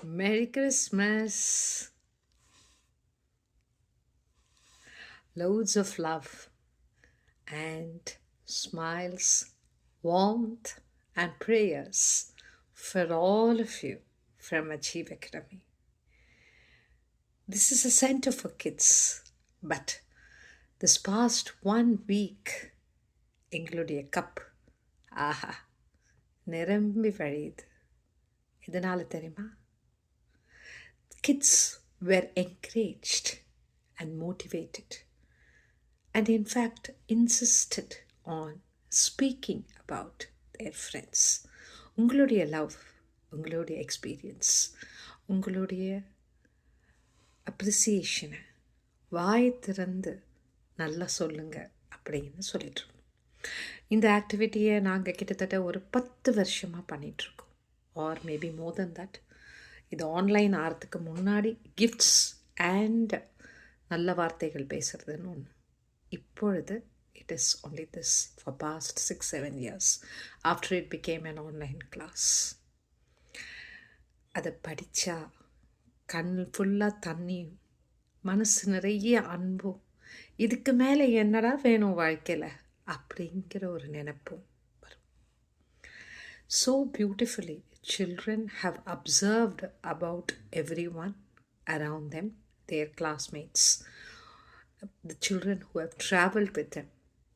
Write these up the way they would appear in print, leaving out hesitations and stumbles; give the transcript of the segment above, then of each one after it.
Merry Christmas. Loads of love and smiles, warmth, and prayers for all of you from Achieve Academy. This is a center for kids, but this past 1 week, எங்களுடைய cup ஆஹா நிரம்பி வழியுது. எதனால தெரியுமா? Kids were encouraged and motivated and in fact insisted on speaking about their friends. உங்களுடைய love, உங்களுடைய experience, உங்களுடைய அப்ரிசியேஷனை வாய் திறந்து நல்லா சொல்லுங்க அப்படின்னு சொல்லிட்டுருக்கோம். இந்த ஆக்டிவிட்டியை நாங்கள் கிட்டத்தட்ட ஒரு 10 வருஷமாக பண்ணிகிட்ருக்கோம், or maybe more than that. இது ஆன்லைன் ஆகிறதுக்கு முன்னாடி கிஃப்ட்ஸ் அண்ட் நல்ல வார்த்தைகள் பேசுகிறதுன்னு ஒன்று. இப்பொழுது it is only this for past 6-7 years after it became an online class. அதை படித்தா கண் ஃபுல்லாக தண்ணியும் மனசு நிறைய அன்பும், இதுக்கு மேலே என்னடா வேணும் வாழ்க்கையில் அப்படிங்கிற ஒரு நினைப்பும் வரும். So beautifully children have observed about everyone around them, their classmates, the children who have traveled with them.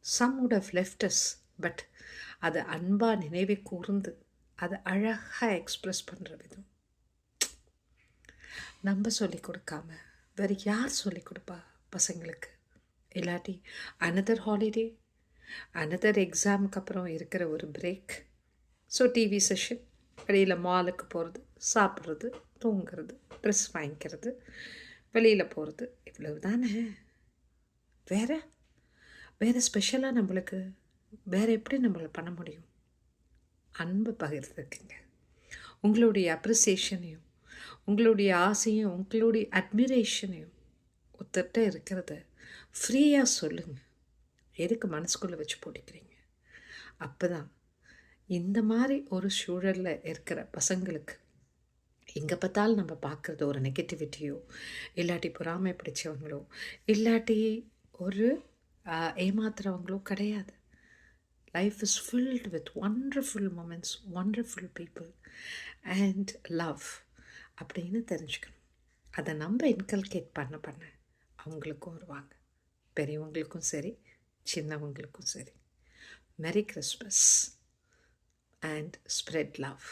Some would have left us, but அது அன்பா நினைவை கூர்ந்து அதை அழகாக எக்ஸ்ப்ரெஸ் பண்ணுற விதம் நம்ம சொல்லி கொடுக்காம வேறு யார் சொல்லி கொடுப்பா பசங்களுக்கு? இல்லாட்டி அனதர் ஹாலிடே, அனதர் எக்ஸாமுக்கு அப்புறம் இருக்கிற ஒரு பிரேக், ஸோ டிவி செஷன், வெளியில் மாலுக்கு போகிறது, சாப்பிட்றது, தூங்குறது, ட்ரெஸ் வாங்கிக்கிறது, வெளியில் போகிறது, இவ்வளவு தானே. வேறு ஸ்பெஷலாக நம்மளுக்கு வேறு எப்படி நம்மளை பண்ண முடியும்? அன்பு பகிர்ந்துக்குங்க. உங்களுடைய அப்ரிசியேஷனையும், உங்களுடைய ஆசையும், உங்களுடைய அட்மிரேஷனையும் ஒருத்தர்கிட்ட இருக்கிறத ஃப்ரீயாக சொல்லுங்கள். எதுக்கு மனசுக்குள்ளே வச்சு போட்டிக்கிறீங்க? அப்போ தான் இந்த மாதிரி ஒரு சூழலில் இருக்கிற பசங்களுக்கு எங்கே பார்த்தாலும் நம்ம பார்க்குறது ஒரு நெகட்டிவிட்டியோ, இல்லாட்டி பொறாமை பிடிச்சவங்களோ, இல்லாட்டி ஒரு ஏமாத்துறவங்களோ கிடையாது. Life is filled with wonderful moments, wonderful people and love அப்படின்னு தெரிஞ்சுக்கணும். அதை நம்ம இன்கல்கேட் பண்ண அவங்களுக்கும் வருவாங்க, பெரியவங்களுக்கும் சரி சின்னவங்களுக்கும் சரி. Merry Christmas and spread love.